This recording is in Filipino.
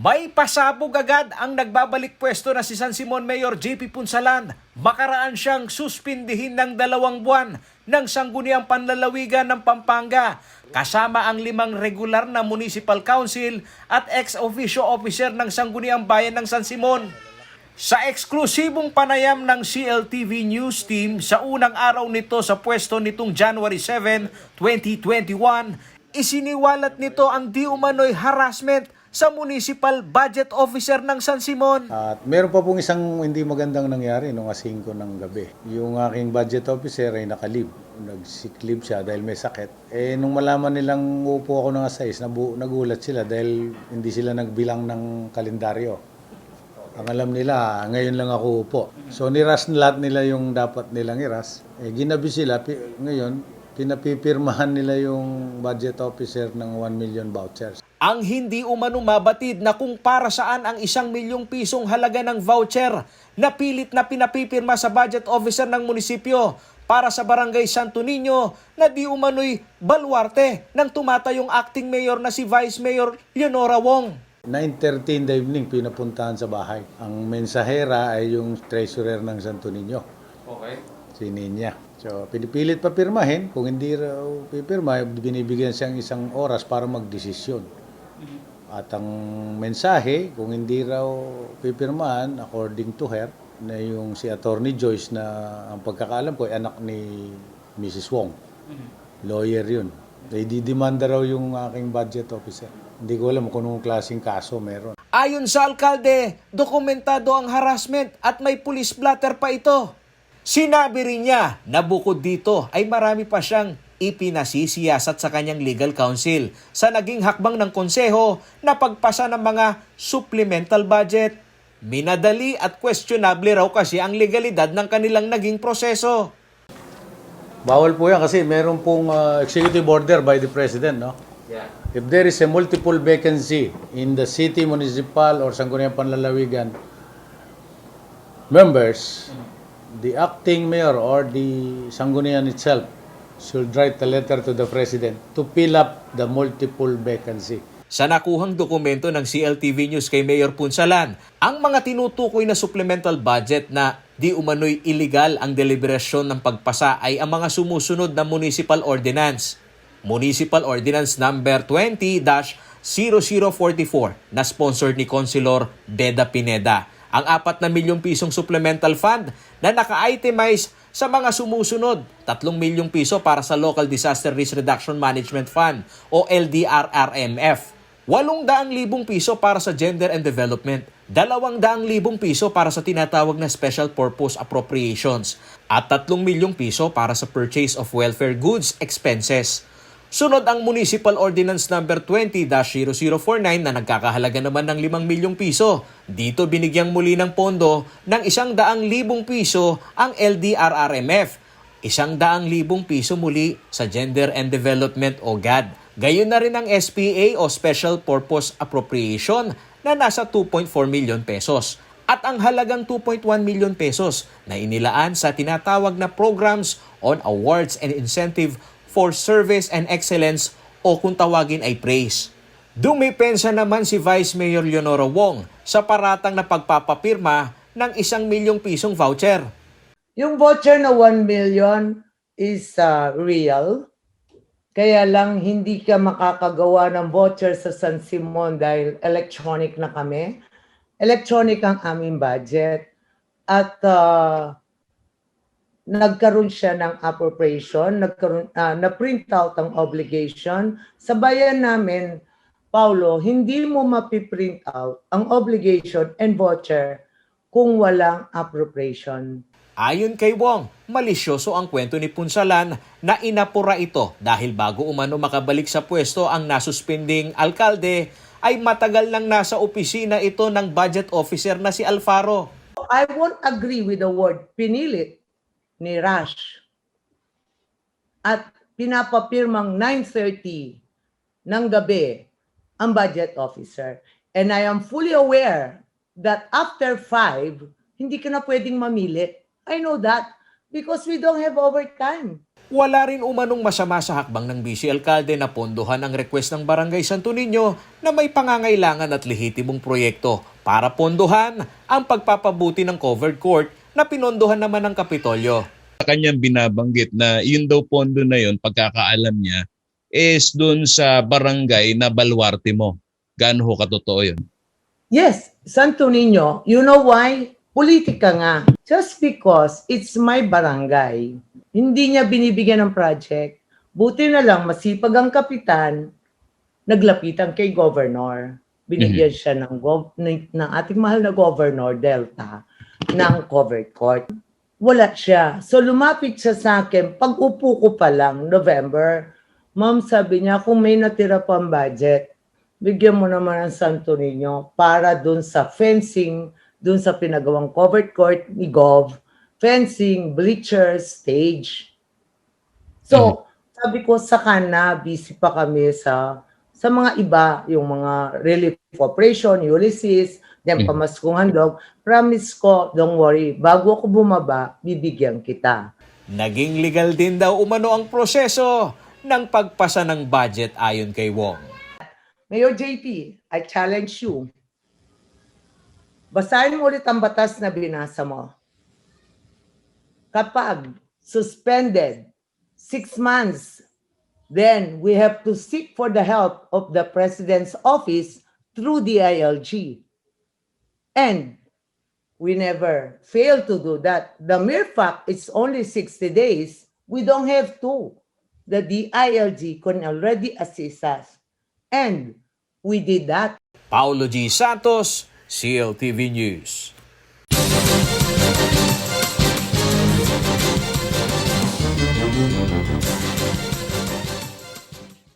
May pasabog agad ang nagbabalik pwesto na si San Simon Mayor JP Punsalan. Makaraan siyang suspindihin ng 2 buwan ng Sangguniang Panlalawigan ng Pampanga kasama ang 5 regular na municipal council at ex-officio officer ng Sangguniang Bayan ng San Simon. Sa eksklusibong panayam ng CLTV News Team sa unang araw nito sa pwesto nitong January 7, 2021, isiniwalat nito ang di umano'y harassment sa Municipal Budget Officer ng San Simon. At meron pa pong isang hindi magandang nangyari nung 5 ng gabi. Yung aking budget officer ay nakalib. Nag-sick leave siya dahil may sakit. Nung malaman nilang upo ako ng 6, nagulat sila dahil hindi sila nagbilang ng kalendaryo. Ang alam nila, ngayon lang ako upo. So niras lahat nila yung dapat nilang iras. Ginabi sila, ngayon pinapipirmahan nila yung budget officer ng 1 million vouchers. Ang hindi umano mabatid na kung para saan ang 1 milyong pisong halaga ng voucher na pilit na pinapipirma sa budget officer ng munisipyo para sa Barangay Santo Niño na di umano'y baluarte ng tumatayong acting mayor na si Vice Mayor Leonora Wong. 9:13 in the evening, pinapuntahan sa bahay. Ang mensahera ay yung treasurer ng Santo Niño. Okay. Si Ninya. So, pinipilit pa pirmahin. Kung hindi raw pipirma, binibigyan siyang 1 oras para magdesisyon. At ang mensahe, kung hindi raw pipirmahan, according to her, na yung si Attorney Joyce na ang pagkakaalam ko ay anak ni Mrs. Wong. Lawyer yun. Didemanda raw yung aking budget officer. Hindi ko alam kung anong klaseng kaso meron. Ayon sa alkalde, dokumentado ang harassment at may police blotter pa ito. Sinabi rin niya na bukod dito ay marami pa siyang ipinasisiyasat sa kanyang legal counsel sa naging hakbang ng konseho na pagpasa ng mga supplemental budget. Minadali at questionable raw kasi ang legalidad ng kanilang naging proseso. Bawal po yan kasi meron pong executive order by the President, no? Yeah. If there is a multiple vacancy in the city, municipal, or Sangguniang Panlalawigan members, the acting mayor or the Sangguniang itself should write a letter to the President to fill up the multiple vacancy. Sa nakuhang dokumento ng CLTV News kay Mayor Punsalan, ang mga tinutukoy na supplemental budget na di umano'y illegal ang deliberasyon ng pagpasa ay ang mga sumusunod na municipal ordinance. Municipal Ordinance number 20-0044 na sponsored ni Councilor Beda Pineda. Ang 4 na milyong pisong supplemental fund na naka-itemize sa mga sumusunod, 3 milyong piso para sa Local Disaster Risk Reduction Management Fund o LDRRMF, 800,000 piso para sa Gender and Development, 200,000 piso para sa tinatawag na Special Purpose Appropriations, at 3 milyong piso para sa Purchase of Welfare Goods Expenses. Sunod ang Municipal Ordinance number 20-0049 na nagkakahalaga naman ng 5 milyong piso. Dito binigyang muli ng pondo ng 100,000 piso ang LDRRMF, 100,000 piso muli sa Gender and Development o GAD. Gayon na rin ang SPA o Special Purpose Appropriation na nasa 2.4 milyon pesos. At ang halagang 2.1 milyon pesos na inilaan sa tinatawag na Programs on Awards and Incentive for Service and Excellence o kung tawagin ay praise. Dumipensa naman si Vice Mayor Leonora Wong sa paratang na pagpapapirma ng 1 milyong pisong voucher. Yung voucher na 1 million is real. Kaya lang hindi ka makakagawa ng voucher sa San Simon dahil electronic na kami. Electronic ang aming budget. At nagkaroon siya ng appropriation, na-print out ang obligation. Sa bayan namin, Paulo, hindi mo mapiprint out ang obligation and voucher kung walang appropriation. Ayon kay Wong, malisyoso ang kwento ni Punsalan na inapura ito dahil bago umano makabalik sa pwesto ang nasuspending alkalde ay matagal nang nasa opisina ito ng budget officer na si Alfaro. I won't agree with the word pinilit ni Rash at pinapapirmang 9:30 ng gabi ang budget officer. And I am fully aware that after 5, hindi ka na pwedeng mamili. I know that because we don't have overtime. Wala rin umanong masama sa hakbang ng Vice Alcalde na pondohan ang request ng Barangay Santo Niño na may pangangailangan at lehitimong proyekto para pondohan ang pagpapabuti ng covered court na pinondohan naman ng Kapitolyo. Kanyang binabanggit na yun daw pondo na yun, pagkakaalam niya, is dun sa barangay na baluarte mo. Gaano ho katotoo yun? Yes, Santo Niño, you know why? Politika nga. Just because it's my barangay, hindi niya binibigyan ng project. Buti na lang, masipag ang kapitan, naglapitan kay governor. Binigyan siya ng ating mahal na governor, Delta, ng covered court. Wala siya. So lumapit siya sa akin, pag upo ko pa lang, November, ma'am, sabi niya, kung may natira pang budget, bigyan mo naman ng Santo Niño para dun sa fencing, dun sa pinagawang covered court ni Gov, fencing, bleachers, stage. So, sabi ko, saka na, busy pa kami sa mga iba, yung mga relief operation, Ulysses, then pamaskong handog. Promise ko, don't worry, bago ako bumaba, bibigyan kita. Naging legal din daw umano ang proseso ng pagpasa ng budget ayon kay Wong. Mayor JP, I challenge you. Basahin mo ulit ang batas na binasa mo. Kapag suspended 6 months, then we have to seek for the help of the President's office through the ILG. And we never fail to do that. The mere fact it's only 60 days, we don't have to. The DILG can already assist us. And we did that. Paulo G. Santos, CLTV News.